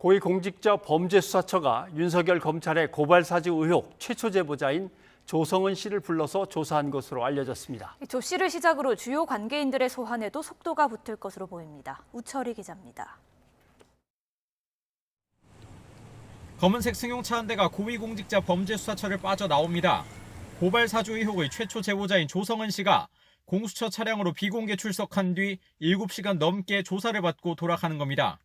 고위공직자 범죄수사처가 윤석열 검찰의 고발사주 의혹 최초 제보자인 조성은 씨를 불러서 조사한 것으로 알려졌습니다. 조 씨를 시작으로 주요 관계인들의 소환에도 속도가 붙을 것으로 보입니다. 우철희 기자입니다. 검은색 승용차 한 대가 고위공직자 범죄수사처를 빠져나옵니다. 고발사주 의혹의 최초 제보자인 조성은 씨가 공수처 차량으로 비공개 출석한 뒤 7시간 넘게 조사를 받고 돌아가는 겁니다.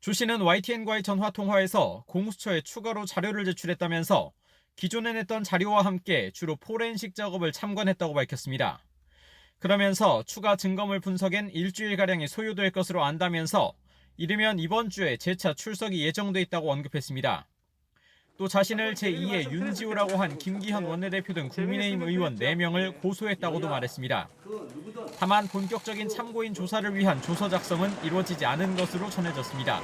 조 씨는 YTN과의 전화통화에서 공수처에 추가로 자료를 제출했다면서 기존에 냈던 자료와 함께 주로 포렌식 작업을 참관했다고 밝혔습니다. 그러면서 추가 증거물 분석엔 일주일가량이 소요될 것으로 안다면서 이르면 이번 주에 재차 출석이 예정돼 있다고 언급했습니다. 또 자신을 제2의 윤지호라고 한 김기현 원내대표 등 국민의힘 의원 4명을 고소했다고도 말했습니다. 다만 본격적인 참고인 조사를 위한 조서 작성은 이루어지지 않은 것으로 전해졌습니다.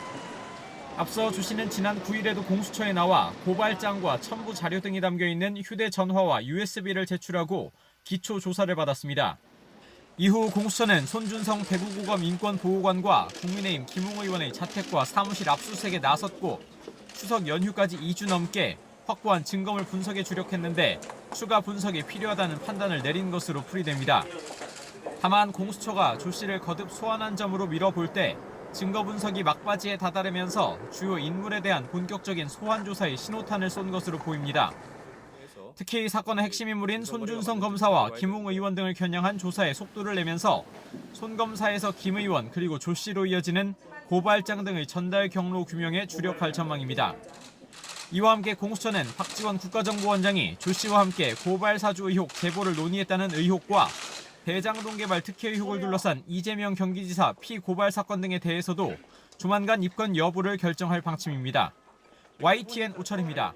앞서 조 씨는 지난 9일에도 공수처에 나와 고발장과 첨부 자료 등이 담겨있는 휴대전화와 USB를 제출하고 기초 조사를 받았습니다. 이후 공수처는 손준성 대구고검 인권보호관과 국민의힘 김웅 의원의 자택과 사무실 압수수색에 나섰고 추석 연휴까지 2주 넘게 확보한 증거물 분석에 주력했는데 추가 분석이 필요하다는 판단을 내린 것으로 풀이됩니다. 다만 공수처가 조 씨를 거듭 소환한 점으로 미뤄볼 때 증거 분석이 막바지에 다다르면서 주요 인물에 대한 본격적인 소환 조사에 신호탄을 쏜 것으로 보입니다. 특히 사건의 핵심 인물인 손준성 검사와 김웅 의원 등을 겨냥한 조사에 속도를 내면서 손 검사에서 김 의원 그리고 조 씨로 이어지는 고발장 등의 전달 경로 규명에 주력할 전망입니다. 이와 함께 공수처는 박지원 국가정보원장이 조 씨와 함께 고발사주 의혹 제보를 논의했다는 의혹과 대장동 개발 특혜 의혹을 둘러싼 이재명 경기지사 피고발 사건 등에 대해서도 조만간 입건 여부를 결정할 방침입니다. YTN 우철입니다.